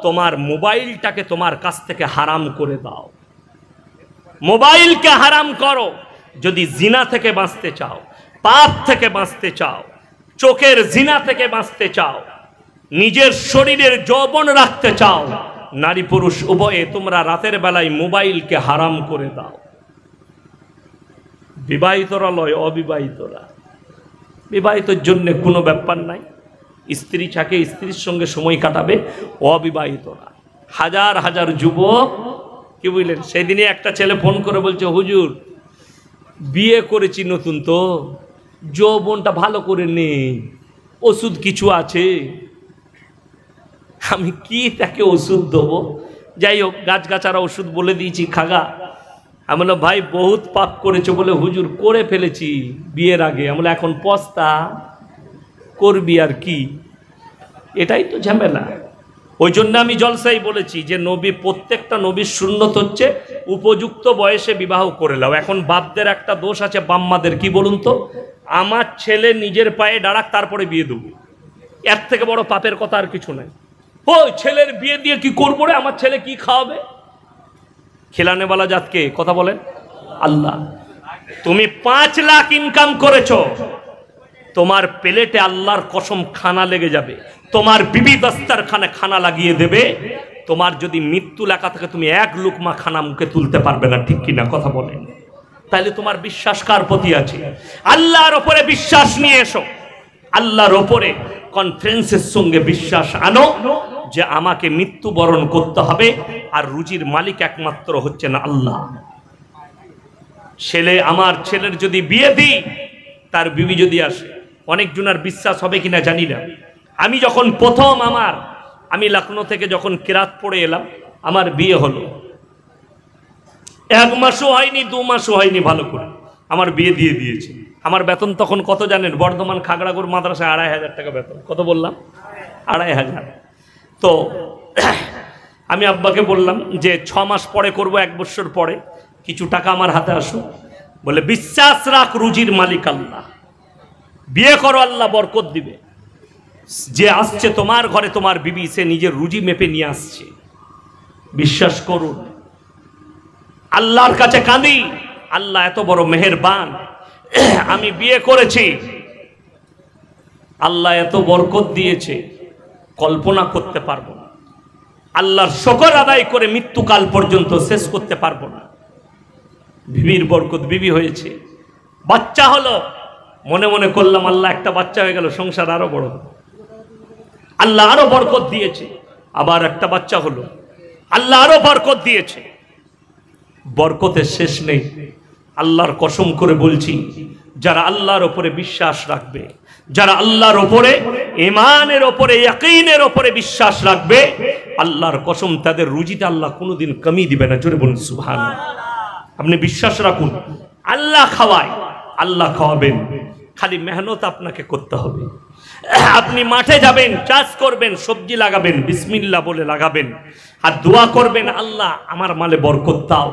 তোমার মোবাইলটাকে তোমার কাছ থেকে হারাম করে দাও। মোবাইলকে হারাম করো। যদি জিনা থেকে বাঁচতে চাও, পাপ থেকে বাঁচতে চাও, চোখের জিনা থেকে বাঁচতে চাও, নিজের শরীরের যৌবন রাখতে চাও, নারী পুরুষ উভয়ে তোমরা রাতের বেলায় মোবাইলকে হারাম করে দাও। বিবাহিতরা লয়, অবিবাহিতরা। বিবাহিতর জন্য কোনো ব্যাপার নাই, স্ত্রী থাকে, স্ত্রীর সঙ্গে সময় কাটাবে। অবিবাহিতরা হাজার হাজার যুবক, কি বুঝলেন, সেদিনে একটা ছেলে ফোন করে বলছে, হুজুর বিয়ে করেছি নতুন, তো যৌবনটা ভালো করে নেই, ওষুধ কিছু আছে? আমি কি তাকে ওষুধ দেবো? যাই হোক, গাছগাছারা ওষুধ বলে দিয়েছি, খাগা। আমি বললাম, ভাই বহুত পাপ করেছো। বলে, হুজুর করে ফেলেছি বিয়ের আগে। আমি বললাম, এখন পস্তা করবি আর কি? এটাই তো ঝামেলা। ওই জন্য আমি জলসাই বলেছি যে নবী, প্রত্যেকটা নবীর সুন্নত হচ্ছে উপযুক্ত বয়সে বিবাহ করে নাও। এখন বাপদের একটা দোষ আছে, বাম্মাদের, কি বলুন তো, আমার ছেলে নিজের পায়ে দাঁড়াক তারপরে বিয়ে দেবো। এর থেকে বড় পাপের কথা আর কিছু নাই। ওই ছেলের বিয়ে দিয়ে কি করবো রে, আমার ছেলে কি খাওয়াবে? খিলানেওয়ালা জাতকে কথা বলেন আল্লাহ। তুমি 5 লাখ ইনকাম করেছো, তোমার প্লেটে আল্লাহর কসম খানা লেগে যাবে। তোমার বিবি দস্তারখানে খানা লাগিয়ে দেবে। তোমার যদি মৃত্যু লেখা থাকে, তুমি 1 লুকমা খানা মুখে তুলতে পারবে না। ঠিক কিনা কথা বলেন? তাহলে তোমার বিশ্বাস কার প্রতি আছে? আল্লাহর ওপরে বিশ্বাস নিয়ে এসো। আল্লাহর ওপরে কনফিডেন্সের সঙ্গে বিশ্বাস আনো যে আমাকে মৃত্যুবরণ করতে হবে, আর রুজির মালিক একমাত্র হচ্ছেন আল্লাহ। ছেলে, আমার ছেলের যদি বিয়ে দিই, তার বিবি যদি আসে, অনেকজনের বিশ্বাস হবে কিনা জানি না। আমি যখন প্রথম আমি লখনৌ থেকে যখন কিরাত পড়ে এলাম, আমার বিয়ে হলো, 1 মাসও হয়নি, 2 মাসও হয়নি, ভালো করে আমার বিয়ে দিয়ে দিয়েছে। আমার বেতন তখন কত জানেন? বর্ধমান খাগড়াগড় মাদ্রাসায় 2,500 টাকা বেতন। কত বললাম? 2,500। তো আমি আব্বাকে বললাম যে 6 মাস পরে করব, 1 বছর পরে কিছু টাকা আমার হাতে আসুক। বলে, বিশ্বাস রাখ, রুজির মালিক আল্লাহ, বিয়ে করো, আল্লাহ বরকত দিবে। যে আসছে তোমার ঘরে, তোমার বিবি, সে নিজের রুজি মেপে নিয়ে আসছে। বিশ্বাস করুন, আল্লাহর কাছে কাঁদি, আল্লাহ এত বড় মেহেরবান। আমি বিয়ে করেছি, আল্লাহ এত বরকত দিয়েছে, কল্পনা করতে পারবো না। আল্লাহর শুকর আদায় করে মৃত্যুকাল পর্যন্ত শেষ করতে পারবো না। বিবির বরকত, বিবি হয়েছে, বাচ্চা হলো, মনে মনে করলাম আল্লাহ একটা বাচ্চা হয়ে গেল, সংসার আরো বড়। আল্লাহ আরো বরকত দিয়েছে, আবার একটা বাচ্চা হলো, আল্লাহ আরো বরকত দিয়েছে। বরকতের শেষ নেই। আল্লাহর কসম করে বলছি, যারা আল্লাহর ওপরে বিশ্বাস রাখবে, যারা আল্লাহর ওপরে, ঈমানের ওপরে, ইয়াকিনের ওপরে বিশ্বাস রাখবে, আল্লাহর কসম তাদের রুজিতে আল্লাহ কোনোদিন কমি দিবে না। জোরে বলুন সুবহানাল্লাহ। আপনি বিশ্বাস রাখুন, আল্লাহ খাওয়ায়, আল্লাহ খাওয়াবেন, খালি মেহনত আপনাকে করতে হবে। আপনি মাঠে যাবেন, চাষ করবেন, সবজি লাগাবেন, বিসমিল্লাহ বলে লাগাবেন, আর দোয়া করবেন, আল্লাহ আমার মালে বরকত দাও,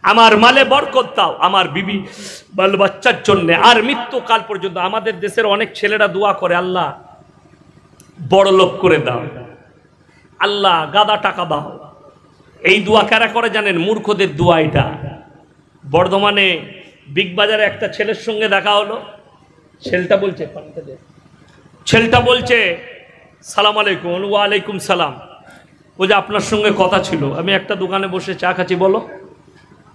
আমার মালে বরকত দাও, আমার বিবি বাল বাচ্চার জন্য, আর মৃত্যুকাল পর্যন্ত। আমাদের দেশের অনেক ছেলেরা দোয়া করে, আল্লাহ বড় লোক করে দাও, আল্লাহ গাদা টাকা দাও। এই দোয়া কারা করে জানেন? মূর্খদের দোয়া এটা। বর্ধমানে বিগ বাজারে একটা ছেলের সঙ্গে দেখা হলো। ছেলেটা বলছে সালাম আলাইকুম। ওয়ালাইকুম সালাম। বলছে আপনার সঙ্গে কথা ছিল। আমি একটা দোকানে বসে চা খাচ্ছি। বলো।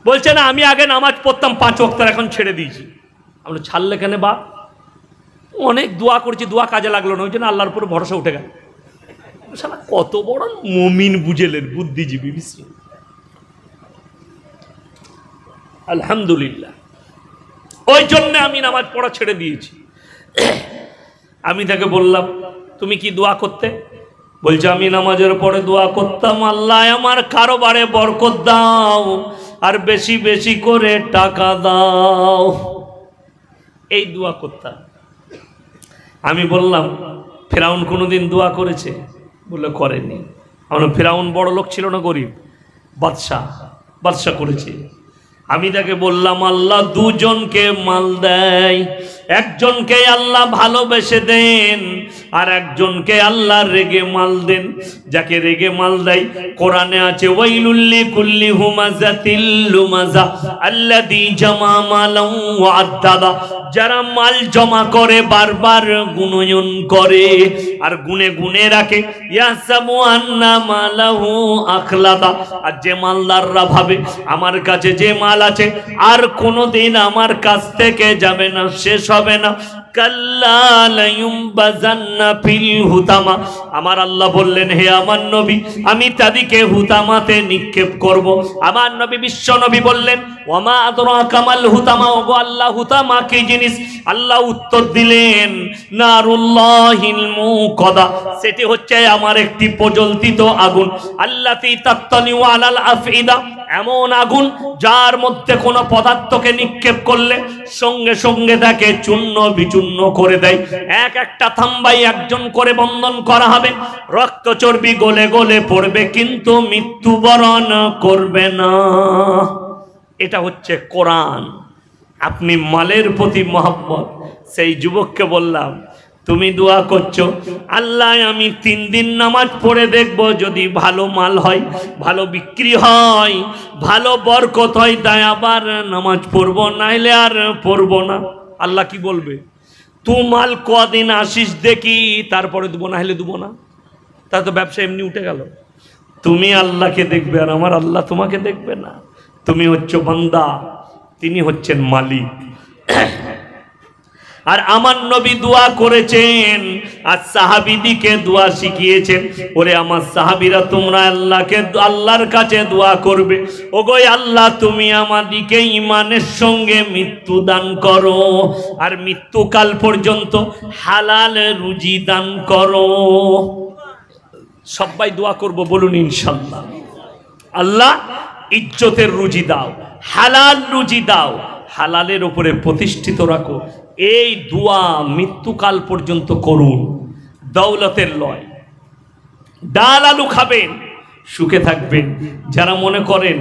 বলছে না, আমি আগে নামাজ পড়তাম 5 ওয়াক্ত, এখন ছেড়ে দিয়েছি। আমরা ছাড়লে কেন বাপ? অনেক দোয়া করছি, দোয়া কাজে লাগলো না, ওই জন্য আল্লাহর উপরে ভরসা উঠে গেল। শালা কত বড় মুমিন বুঝেলেন, বুদ্ধিজীবী। আলহামদুলিল্লাহ। ওই জন্য আমি নামাজ পড়া ছেড়ে দিয়েছি। আমি তাকে বললাম, তুমি কি দোয়া করতে? বলছে আমি নামাজের পরে দোয়া করতাম, আল্লাহ আমার কারোবারে বরকত দাও, আর বেশি বেশি করে টাকা দাও। এই দোয়া করতাম। আমি বললাম, ফেরাউন কোনোদিন দোয়া করেছে? বললে করেনি। আমরা, ফেরাউন বড় লোক ছিল না, গরিব? বাদশা করেছে। আমি তাকে বললাম, আল্লাহ 2 জনকে মাল দেয়, একজনকে আল্লাহ ভালোবেসে দেন আর একজনকে আল্লাহ রেগে মাল দেন। যাকে রেগে মাল দেয় কোরআনে আছে ওয়াইলুল লিকুল্লি হুমাযাতিল লুমাযা আল্লাযী জামা মালান ওয়া আদ্দাদা। যারা মাল জমা করে বারবার গুণয়ন করে আর গুনে গুনে রাখে, ইয়াসাবু আন্না মালাহু আখলাদা। আর যে মালদাররা ভাবে আমার কাছে যে মাল আছে আর কোনোদিন আমার কাছ থেকে যাবে না, শেষ হবে না, কাল্লা লা ইউমবাযান্না ফিল হুতামা। আমার আল্লাহ বললেন হে আমার নবী আমি তাদেরকে হুতামাতে নিক্ষেপ করব। আমার নবী বিশ্ব নবী বললেন ওয়ামা আদরাকা মাল হুতামা। ওগো আল্লাহ হুতামা কি জিনিস? আল্লাহ উত্তর দিলেন নারুল্লাহিল মুকাদা। সেটি হচ্ছে আমার একটি প্রজ্বলিত আগুন। আল্লাতী তাত্তালিউ আলাল আফইদা। এমন আগুন যার মধ্যে কোনো পদার্থকে নিক্ষেপ করলে সঙ্গে সঙ্গে তাকে চূর্ণ বিচূর্ণ করে দেয়। এক একটা থাম্বাই একজন করে বন্ধন করা হবে, রক্ত চর্বি গলে গলে পড়বে কিন্তু মৃত্যুবরণ করবে না। এটা হচ্ছে কোরআন। আপনি মালের প্রতি মহব্বত। সেই যুবককে বললাম তুমি দোয়া করছো আল্লাহ আমি 3 দিন নামাজ পড়ে দেখব, যদি ভালো মাল হয়, ভালো বিক্রি হয়, ভালো বরকত হয় তাই আবার নামাজ পড়বো, নাইলে আর পড়বো না। আল্লাহ কি বলবে? তুই মাল কদিন আসিস দেখি তারপরে দেবো, না হলে দেবো না। তা তো ব্যবসা এমনি উঠে গেল। তুমি আল্লাহকে দেখবে আর আমার আল্লাহ তোমাকে দেখবে না। তুমি হচ্ছে বান্দা, তিনি হচ্ছেন মালিক। আর আমার নবী দোয়া করেছেন আর সাহাবীদিকে দোয়া শিখিয়েছেন। ওরে আমার সাহাবীরা তোমরা আল্লাহকে আল্লাহর কাছে দোয়া করবে, ওগো আল্লাহ তুমি আমাদিকে ঈমানের সঙ্গে মৃত্যু দান করো আর মৃত্যুকাল পর্যন্ত হালাল রুজি দান করো। সবাই দোয়া করব, বলুন ইনশাআল্লাহ। আল্লাহ ইজ্জতের রুজি দাও, হালাল রুজি দাও, হালালের উপরে প্রতিষ্ঠিত রাখো। এই দোয়া মৃত্যুকাল পর্যন্ত করুন। দৌলতের লয়, ডাল আলু খাবেন, সুখে থাকবেন। যারা মনে করেন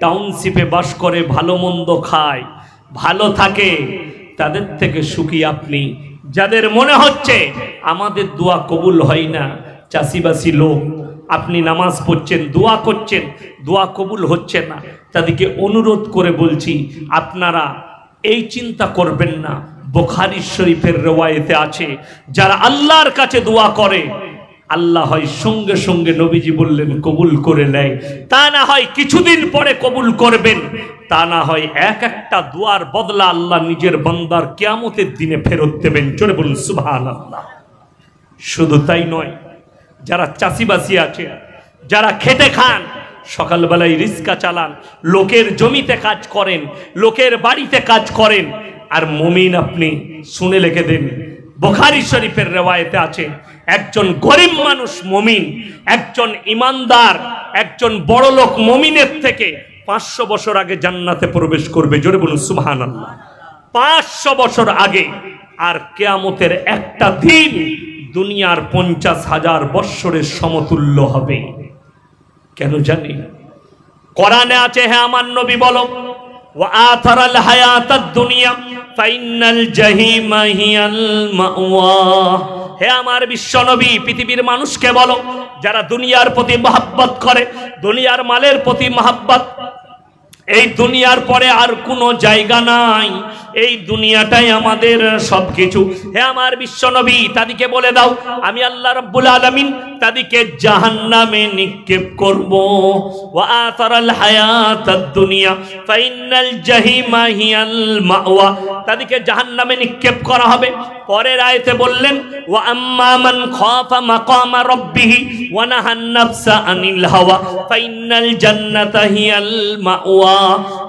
টাউনশিপে বাস করে, ভালো মন্দ খায়, ভালো থাকে, তাদের থেকে সুখী আপনি। যাদের মনে হচ্ছে আমাদের দোয়া কবুল হয় না, চাষিবাসী লোক, আপনি নামাজ পড়ছেন, দোয়া করছেন, দোয়া কবুল হচ্ছে না, তাদেরকে অনুরোধ করে বলছি আপনারা এই চিন্তা করবেন না। বুখারী শরীফের রওয়ায়েতে আছে যারা আল্লাহর কাছে দোয়া করে আল্লাহ হয় সঙ্গে সঙ্গে নবীজি বললেন কবুল করে নেয়, তা না হয় কিছুদিন পরে কবুল করবেন, তা না হয় এক একটা দোয়ার বদলা আল্লাহ নিজের বান্দার কিয়ামতের দিনে ফেরত দেবেন। জোরে বলুন সুবহানাল্লাহ। শুধু তাই নয়, যারা চাষিবাসী আছে, যারা খেটে খান, সকালবেলায় রিস্কা চালান, লোকের জমিতে কাজ করেন, লোকের বাড়িতে কাজ করেন, আর মুমিন আপনি শুনে লিখে দেন। বুখারী শরীফের রওয়ায়েতে আছে একজন গরিব মানুষ মুমিন, একজন ইমানদার, একজন বড় লোক মুমিনের থেকে 500 বছর আগে জান্নাতে প্রবেশ করবে। জোরে বলুন সুবহানাল্লাহ। 500 বছর আগে। আর কিয়ামতের একটা দিন দুনিয়ার 50,000 বৎসরের সমতুল্য হবে। কেন জানি? কোরআনে আছে, হে আমার নবী বলো ওয়া আথারাল হায়াতাদ দুনিয়া ফাইনাল জাহিমা হিয়াল মাওয়া। হে আমার বিশ্ব নবী পৃথিবীর মানুষকে বলো যারা দুনিয়ার প্রতি মহব্বত করে, দুনিয়ার মালের প্রতি মহব্বত, এই দুনিয়ার পরে আর কোনো জায়গা নাই, এই দুনিয়াটাই আমাদের সবকিছু। হে আমার বিশ্ব নবী তাদেরকে বলে দাও আমি আল্লাহ রাব্বুল আলামিন তাদেরকে জাহান্নামে নিক্ষেপ করব। ওয়া আতারাল হায়াতাদ দুনিয়া ফাইনাল জাহিমা হিয়াল মাওয়া। তাদেরকে জাহান্নামে নিক্ষেপ করা হবে। পরের আয়াতে বললেন ওয়া আম্মা মান খাফা মাকামা রাব্বিহি ওয়া নাহান নাফসা আনিল হাওয়া ফাইনাল জান্নাতা হিয়াল মাওয়া।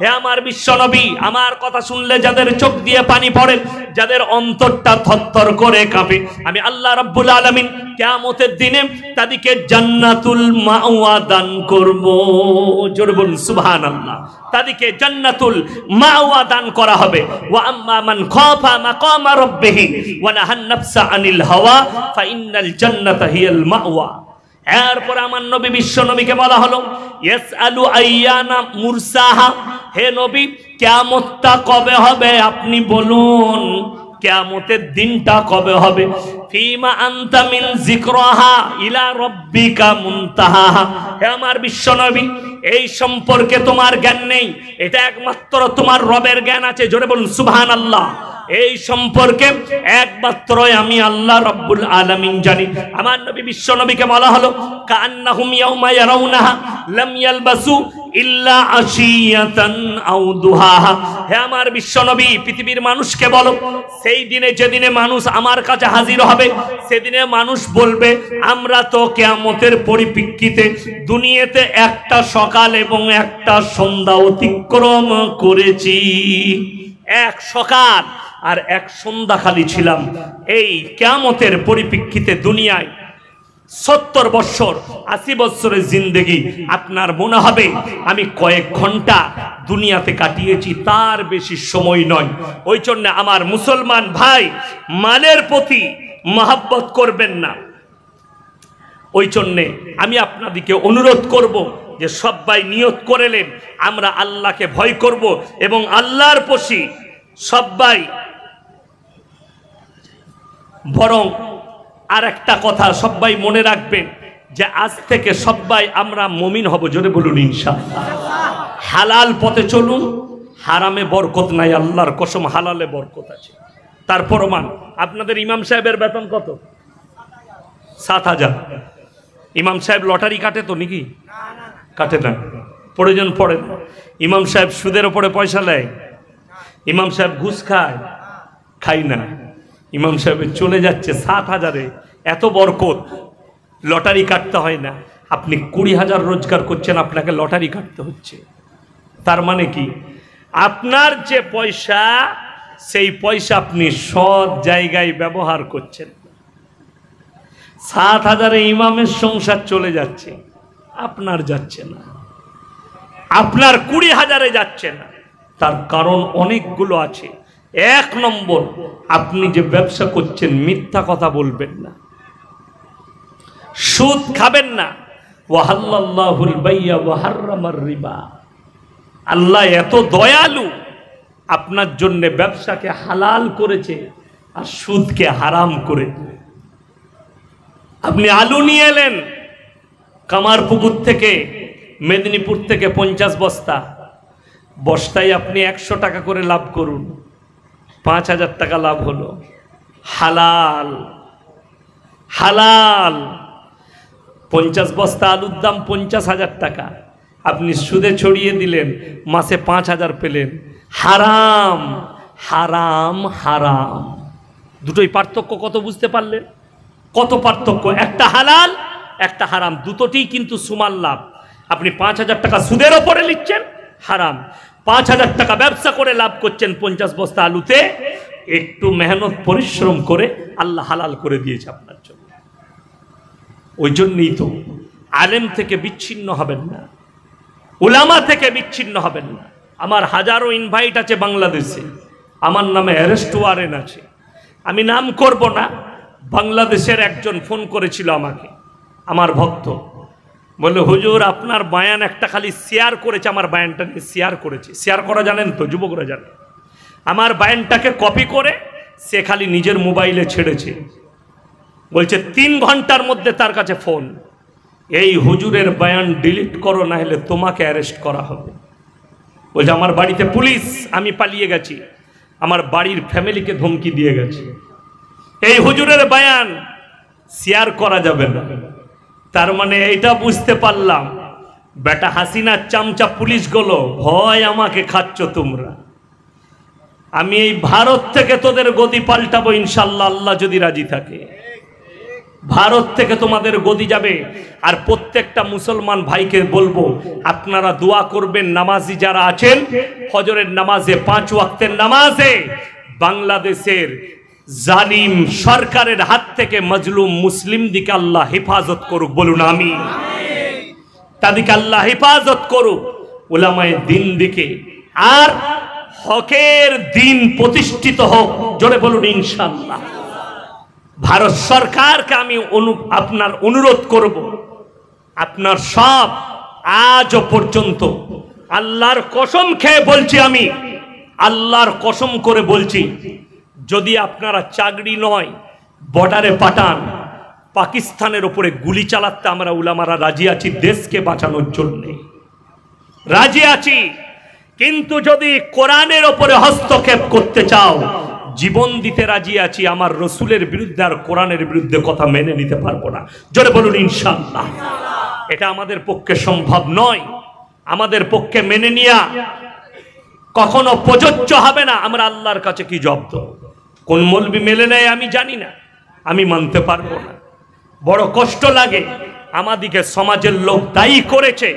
হে আমার বিশ্ব নবী, আমার কথা শুনলে যাদের চোখ দিয়ে পানি পড়ে, যাদের অন্তরটা থরথর করে কাঁপে, আমি আল্লাহ রাব্বুল আলামিন কিয়ামতের দিনে তাদেরকে জান্নাতুল মাওয়া দান করব। জোরে বলুন সুবহানাল্লাহ। তাদেরকে জান্নাতুল মাওয়া দান করা হবে। ওয়া আম্মা মান খাফা মাকামা রাব্বিহি ওয়া নাহান নাফসা আনিল হাওয়া ফাইনাল জান্নাতা হিয়াল মাওয়া। এরপর আমার নবী বিশ্ব নবীকে বলা হলো ইয়াসআলু আইয়ানা মুরসাহা। হে নবী কিয়ামতটা কবে হবে আপনি বলুন। কিয়ামতের দিনটা কবে হবে। ফিমা আনতা মিন যিকরাহা ইলা রাব্বিকা মুনতাহা। হে আমার বিশ্বনবী, এই সম্পর্কে তোমার জ্ঞান নেই, এটা একমাত্র তোমার রবের জ্ঞান আছে। জোরে বলুন সুবহানাল্লাহ। এই সম্পর্কে একমাত্রই আমি আল্লাহ রাব্বুল আলামিন জানি। আমার নবী বিশ্বনবীকে বলা হলো কান্নাহুম ইয়াউমা ইয়ারাউনাহা লাম ইয়ালবাসু ইল্লা আশিয়াতান আও দুহাহা। হে আমার বিশ্বনবী, পৃথিবীর মানুষকে বলো, সেই দিনে যেদিনে মানুষ আমার কাছে হাজির হবে, সেদিনে মানুষ বলবে আমরা তো কিয়ামতের পরিপ্রেক্ষিতে দুনিয়াতে একটা সকাল এবং একটা সন্ধ্যা অতিক্রম করেছি। এক সকাল আর এক সন্ধ্যা খালি ছিলাম। এই কিয়ামতের পরিপ্রেক্ষিতে দুনিয়ায় 70 বছর 80 বছরের জিন্দেগি, আপনার মনে হবে আমি কয়েক ঘন্টা দুনিয়াতে কাটিয়েছি, তার বেশি সময় নয়। ওই জন্য আমার মুসলমান ভাই, মালের প্রতি মহব্বত করবেন না। ওই জন্যে আমি আপনাদেরকে অনুরোধ করব যে সবাই নিয়ত করেলেন আমরা আল্লাহকে ভয় করব এবং আল্লাহর প্রতি সবাই। বরং আর একটা কথা সবাই মনে রাখবেন যে আজ থেকে সবাই আমরা মুমিন হব। জোরে বলুন ইনশাআল্লাহ। হালাল পথে চলুন, হারামে বরকত নাই, আল্লাহর কসম হালালে বরকত আছে। তার প্রমাণ আপনাদের ইমাম সাহেবের বেতন কত? 7,000। ইমাম সাহেব লটারি কাটে তো নাকি? কাটে না, প্রয়োজন পড়ে না। ইমাম সাহেব সুদের ওপরে পয়সা নেয়? ইমাম সাহেব ঘুষ খায়? খাই না। ইমাম সাহেবের চলে যাচ্ছে 7,000-এ, এত বরকত, লটারি কাটতে হয় না। আপনি 20,000 রোজগার করছেন, আপনাকে লটারি কাটতে হচ্ছে। তার মানে কি? আপনার যে পয়সা, সেই পয়সা আপনি সৎ জায়গায় ব্যবহার করছেন। 7,000-এ ইমামের সংসার চলে যাচ্ছে, আপনার যাচ্ছে না। আপনার 20,000-এ যাচ্ছে না, তার কারণ অনেকগুলো আছে। 1 নম্বর, আপনি যে ব্যবসা করছেন মিথ্যা কথা বলবেন না, সুদ খাবেন না। ওয়াহাল্লাল্লাহুল বাইয়া ওয়া হাররামার রিবা। আল্লাহ এত দয়ালু, আপনার জন্য ব্যবসাকে হালাল করেছে আর সুদকে হারাম করে। আপনি আলু নিয়ে এলেন কামারপুকুর থেকে, মেদিনীপুর থেকে 50 বস্তা, বস্তায় আপনি 100 টাকা করে লাভ করুন, 5,000 টাকা লাভ হলো। হালাল হালাল। 50 বস্তা আলুর দাম 50,000 টাকা, আপনি সুদে ছড়িয়ে দিলেন, মাসে 5,000 পেলেন। হারাম হারাম হারাম। দুটোই পার্থক্য কত বুঝতে পারলেন? কত পার্থক্য? একটা হালাল, একটা হারাম, দুটোতেই কিন্তু সমান লাভ। আপনি 5,000 টাকা সুদের ওপরে নিচ্ছেন, হারাম। 5,000 টাকা ব্যবসা করে লাভ করছেন 50 বস্তা আলুতে, একটু মেহনত পরিশ্রম করে আল্লাহ হালাল করে দিয়েছে আপনার জন্য। ওই জন্যই তো আলেম থেকে বিচ্ছিন্ন হবেন না, উলামা থেকে বিচ্ছিন্ন হবেন না। আমার হাজারো ইনভাইট আছে বাংলাদেশে, আমার নামে অ্যারেস্ট ওয়ারেন্ট আছে, আমি নাম করব না। বাংলাদেশের একজন ফোন করেছিল আমাকে, আমার ভক্ত, বললো হুজুর আপনার বায়ান একটা খালি শেয়ার করেছে, আমার বায়ানটা নিয়ে শেয়ার করেছে। শেয়ার করা জানেন তো, যুবকরা জানে। আমার বায়ানটাকে কপি করে সে খালি নিজের মোবাইলে ছেড়েছে। বলছে 3 ঘন্টার মধ্যে তার কাছে ফোন, এই হুজুরের বায়ান ডিলিট করো, না হলে তোমাকে অ্যারেস্ট করা হবে। বলছে আমার বাড়িতে পুলিশ, আমি পালিয়ে গেছি, আমার বাড়ির ফ্যামিলিকে ধমকি দিয়ে গেছে, এই হুজুরের বায়ান শেয়ার করা যাবে না। তার মানে এইটা বুঝতে পারলাম, বেটা হাসিনার চামচা পুলিশগুলো ভয় আমাকে খাচ্ছ তোমরা। আমি এই ভারত থেকে তোদের গদি পাল্টাবো ইনশাল্লাহ, আল্লাহ যদি রাজি থাকে। ভারত থেকে তোমাদের গদি যাবে। আর প্রত্যেকটা মুসলমান ভাইকে বলবো, আপনারা দোয়া করবেন, নামাজি যারা আছেন ফজরের নামাজে, 5 ওয়াক্তের নামাজে বাংলাদেশের জালিম সরকারের হাত থেকে মজলুম মুসলিম দিকে আল্লাহ হেফাজত করুক। বলুন আমিন। তাদেরকে আল্লাহ হেফাজত করুক, উলামায়ে দ্বীন দিকে, আর হকের দিন প্রতিষ্ঠিত হোক। জোরে বলুন ইনশাআল্লাহ। ভারত সরকারকে আমি আপনার অনুরোধ করব, আপনার সব আজও পর্যন্ত আল্লাহর কসম খেয়ে বলছি, আমি আল্লাহর কসম করে বলছি, যদি আপনারা চাকরি নয় বর্ডারে পাঠান, পাকিস্তানের উপরে গুলি চালাতে আমরা উলামারা রাজি আছি, দেশকে বাঁচানোর জন্য রাজি আছি। কিন্তু যদি কোরআনের উপরে হস্তক্ষেপ করতে চাও, জীবন দিতে রাজি আছি। আমার রসুলের বিরুদ্ধে আর কোরআনের বিরুদ্ধে কথা মেনে নিতে পারবো না। জোরে বলুন ইনশাআল্লাহ। এটা আমাদের পক্ষে সম্ভব নয়, আমাদের পক্ষে মেনে নেওয়া কখনো প্রযোজ্য হবে না। আমরা আল্লাহর কাছে কি জব্দ, কোন মৌলবি মেলে নেয় আমি জানি না, আমি মানতে পারবো না। বড় কষ্ট লাগে। আমাদিকে সমাজের লোক দায়ী করেছে।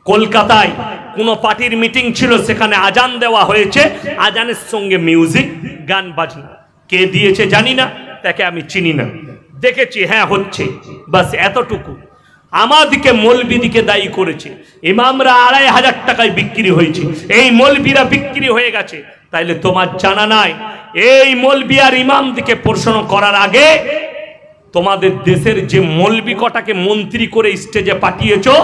কলকাতায় কোনো পার্টির মিটিং ছিল, সেখানে আজান দেওয়া হয়েছে, আজানের সঙ্গে মিউজিক, গান বাজনা। কে দিয়েছে জানি না, তাকে আমি চিনি না, দেখেছি হ্যাঁ হচ্ছে, বাস এতটুকু। আমাদিকে মৌলবিদিকে দায়ী করেছে। ইমামরা ২৫০০ টাকায় বিক্রি হয়েছে, এই মৌলবিরা বিক্রি হয়ে গেছে। তাইলে তোমার জানা নাই এই মৌলবি আর ইমাম দিকে প্রশ্ন করার আগে তোমাদের দেশের যে মৌলবি কটাকে মন্ত্রী করে স্টেজে পাঠিয়েছো,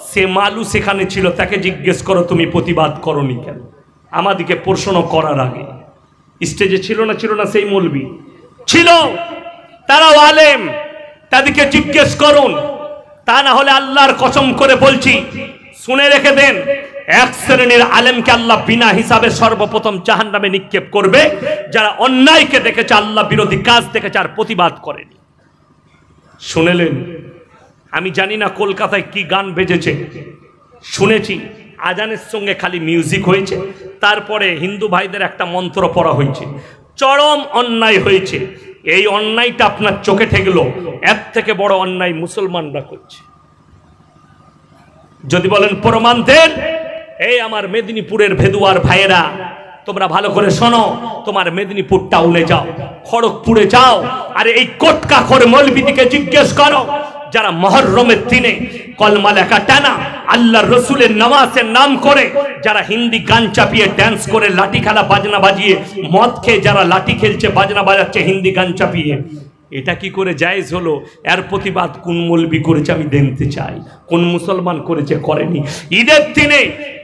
সে মালু সেখানে ছিল, তাকে জিজ্ঞেস করো তুমি প্রতিবাদ করনি কেন। আমাদিকে প্রশ্ন করার আগে স্টেজে ছিল না সেই মৌলবি ছিল, তারাও আলেম, তাদেরকে জিজ্ঞেস করুন। তা না হলে আল্লাহর কসম করে বলছি, শুনে রেখে দেন, এক শ্রেণীর আলেমকে আল্লাহ বিনা হিসাবে সর্বপ্রথম জাহান্নামে নিক্ষেপ করবে, যারা অন্যায়কে দেখেছে, আল্লাহ বিরোধী কাজ দেখেছে আর প্রতিবাদ করেনি। শুনেলেন? আমি জানি না কলকাতায় কি গান বেজেছে, শুনেছি আজানের সঙ্গে খালি মিউজিক হয়েছে, তারপরে হিন্দু ভাইদের একটা মন্ত্র পড়া হয়েছে। চরম অন্যায় হয়েছে। এই অন্যায়টা আপনার চোখে ঠেকলো, এর থেকে বড় অন্যায় মুসলমানরা করছে। যদি বলেন প্রমাণ দেন, এই আমার মেদিনীপুরের ভেদুয়ার ভাইয়েরা, তোমরা ভালো করে শোনো, তোমার মেদিনীপুর টাউনে যাও, খড়গপুরে যাও, আর এই কোটকাখোর মৌলবিদিকে জিজ্ঞেস করো, যারা মুহররমের দিনে কলমা লেখা টানা, আল্লাহর রসুলের নামাজের নাম করে যারা হিন্দি গান চাপিয়ে ড্যান্স করে, লাঠি খেলা বাজনা বাজিয়ে, মদ খেয়ে যারা লাঠি খেলছে বাজনা বাজাচ্ছে হিন্দি গান চাপিয়ে, এটা কি করে জায়েজ হলো? এর প্রতিবাদ কোন মৌলবি করেছে আমি দেখতে চাই, কোন মুসলমান করেছে? করেনি। ঈদের দিনে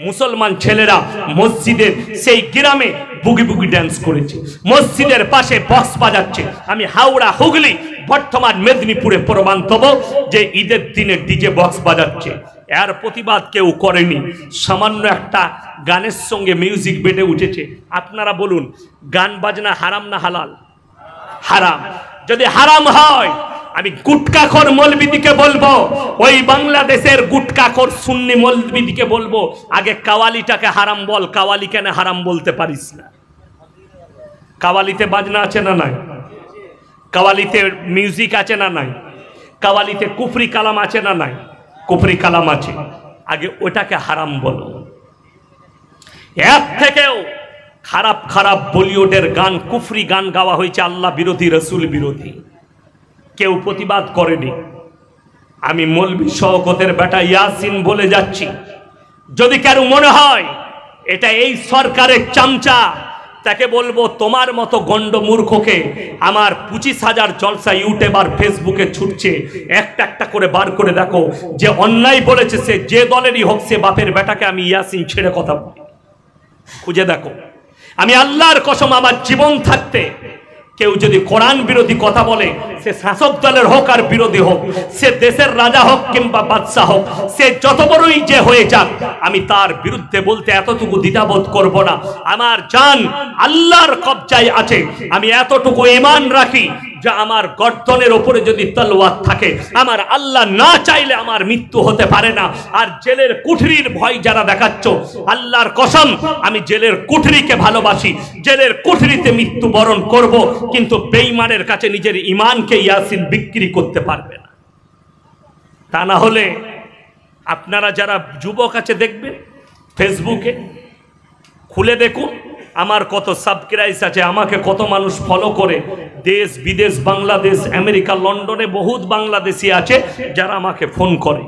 মুসলমান ছেলেরা মসজিদের সেই গ্রামে বুগি বুগি ড্যান্স করেছে, মসজিদের পাশে বক্স বাজাচ্ছে। আমি হাওড়া, হুগলি, বর্তমান মেদিনীপুরে প্রমাণ দেব যে ঈদের দিনে ডিজে বক্স বাজাচ্ছে, এর প্রতিবাদ কেউ করেনি। সামান্য একটা গানের সঙ্গে মিউজিক বেটে উঠেছে। আপনারা বলুন, গান বাজনা হারাম না হালাল? হারাম। যদি হারাম হয়, আমি গুটকাখোর মৌলবিদিকে বলবো, ওই বাংলাদেশের গুটকাখোর সুন্নি মৌলবিদিকে বলবো, আগে কাওয়ালিটাকে হারাম বল। কাওয়ালি কেন হারাম বলতে পারিস না? কাওয়ালিতে বাজনা আছে না নাই? কাওয়ালিতে মিউজিক আছে না নাই? কাওয়ালিতে কুফরি কালাম আছে না নাই? কুফরি কালাম আছে, আগে ওটাকে হারাম বলো। এর থেকেও খারাপ খারাপ বলিউডের গান, কুফরি গান গাওয়া হয়েছে, আল্লাহ বিরোধী, রসুল বিরোধী, কেউ প্রতিবাদ করেনি। আমি মৌলবি শওকতের বেটা ইয়াসিন বলে যাচ্ছি, যদি কারো মনে হয় এটা এই সরকারের চামচা, তাকে বলবো তোমার মতো গন্ড মূর্খকে আমার 25,000 জলসা ইউটিউব আর ফেসবুকে ছুটছে, একটা একটা করে বার করে দেখো, যে অন্যায় বলেছে সে যে দলেরই হোক, সে বাপের বেটাকে আমি ইয়াসিন ছেড়ে কথা বলি, খুঁজে দেখো। আমি আল্লাহর কসম, আমার জীবন থাকতে কেউ যদি কোরআন বিরোধী কথা বলে, সে শাসক দলের হোক আর বিরোধী হোক, সে দেশের রাজা হোক কিংবা বাদশা হোক, সে যত বড়ই যে হয়ে যাক, আমি তার বিরুদ্ধে বলতে এতটুকু দ্বিধাবোধ করব না। আমার জান আল্লাহর কবজায় আছে, আমি এতটুকু ঈমান রাখি যে আমার গর্দনের উপরে যদি তলোয়ার থাকে, আমার আল্লাহ না চাইলে আমার মৃত্যু হতে পারে না। আর জেলের কুঠরির ভয় যারা দেখাচ্ছ, আল্লাহর কসম আমি জেলের কুঠরিকে ভালোবাসি, জেলের কুঠরিতে মৃত্যুবরণ করব, কিন্তু বেঈমানের কাছে নিজের ঈমানকে ইয়াসিন বিক্রি করতে পারবে না। তা না হলে আপনারা যারা যুবক আছে দেখবেন, ফেসবুকে খুলে দেখুন আমার কত সাবস্ক্রাইব আছে, আমাকে কত মানুষ ফলো করে, দেশ বিদেশ, বাংলাদেশ, আমেরিকা, লন্ডনে বহুত বাংলাদেশি আছে যারা আমাকে ফোন করে,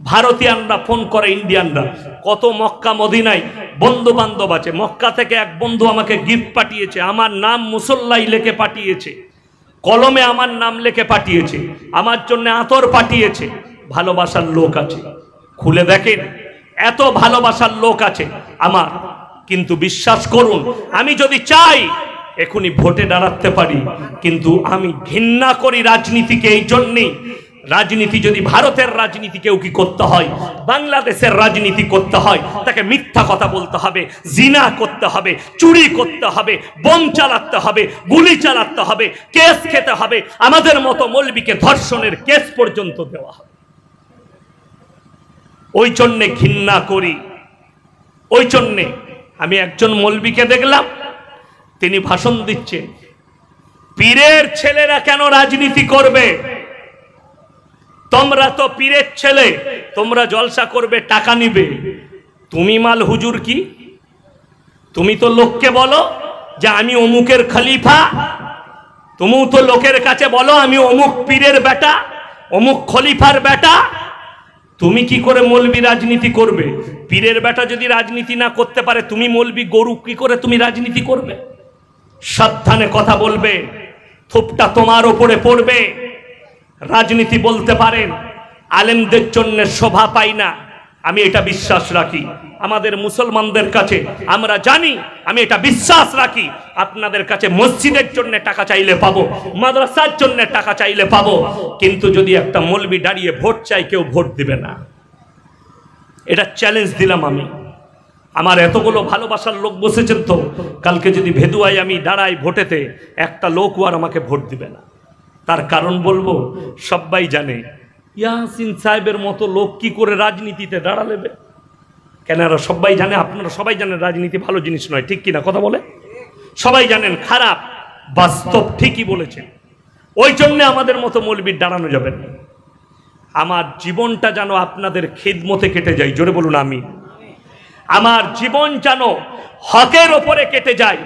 ভারতীয়ানরা ফোন করে, ইন্ডিয়ানরা, কত মক্কা মদিনায় বন্ধু বান্ধব আছে। মক্কা থেকে এক বন্ধু আমাকে গিফট পাঠিয়েছে, আমার নাম মুসল্লাই লেখে পাঠিয়েছে, কলমে আমার নাম লেখে পাঠিয়েছে, আমার জন্য আতর পাঠিয়েছে। ভালোবাসার লোক আছে, খুলে দেখেন, এত ভালোবাসার লোক আছে আমার। কিন্তু বিশ্বাস করুন, আমি যদি চাই এখনই ভোটে দাঁড়াতে পারি, কিন্তু আমি ঘৃণা করি রাজনীতিকে। এই জন্যেই রাজনীতি যদি ভারতের রাজনীতি কেউ কি করতে হয়, বাংলাদেশের রাজনীতি করতে হয়, তাকে মিথ্যা কথা বলতে হবে, জিনা করতে হবে, চুরি করতে হবে, বোম চালাতে হবে, গুলি চালাতে হবে, কেস খেতে হবে, আমাদের মতো মৌলবীকে ধর্ষণের কেস পর্যন্ত দেওয়া হবে। ওই জন্যে ঘৃণা করি। ওই জন্যে আমি একজন মৌলবীকে দেখলাম, তিনি ভাষণ দিচ্ছেন, পীরের ছেলেরা কেন রাজনীতি করবে? তোমরা তো পীরের ছেলে, তোমরা জলসা করবে, টাকা নিবে। তুমি মাল হুজুর কি? তুমি তো লোককে বলো যে আমি অমুকের খলিফা, তুমিও তো লোকের কাছে বলো আমি অমুক পীরের বেটা, অমুক খলিফার বেটা। তুমি কি করে মৌলবি রাজনীতি করবে? পীরের বেটা যদি রাজনীতি না করতে পারে, তুমি মৌলবি গরু কি করে তুমি রাজনীতি করবে? সাবধানে কথা বলবে, থোপটা তোমার ওপরে পড়বে। রাজনীতি বলতে পারেন, আলেমদের জন্য শোভা পাই না, আমি এটা বিশ্বাস রাখি। আমাদের মুসলমানদের কাছে আমরা জানি, আমি এটা বিশ্বাস রাখি, আপনাদের কাছে মসজিদের জন্য টাকা চাইলে পাবো, মাদ্রাসার জন্য টাকা চাইলে পাবো, কিন্তু যদি একটা মৌলবি দাঁড়িয়ে ভোট চাই, কেউ ভোট দিবে না। এটা চ্যালেঞ্জ দিলাম আমি। আমার এতগুলো ভালোবাসার লোক বসেছেন, তো কালকে যদি ভেদুয়ায় আমি দাঁড়াই ভোটেতে, একটা লোকও আর আমাকে ভোট দিবে না। তার কারণ বলবো, সবাই জানে ইয়াসিন সাহেবের মতো লোক কি করে রাজনীতিতে দাঁড়ালেবে। কেন এরা সবাই জানে, আপনারা সবাই জানেন রাজনীতি ভালো জিনিস নয়, ঠিক কিনা কথা বলে? সবাই জানেন খারাপ, বাস্তব ঠিকই বলেছেন। ওই জন্য আমাদের মতো মৌলবীর দাঁড়ানো যাবে না। আমার জীবনটা যেন আপনাদের খিদমতে কেটে যায়, জোরে বলুন আমি। আমার জীবন যেন হকের ওপরে কেটে যায়।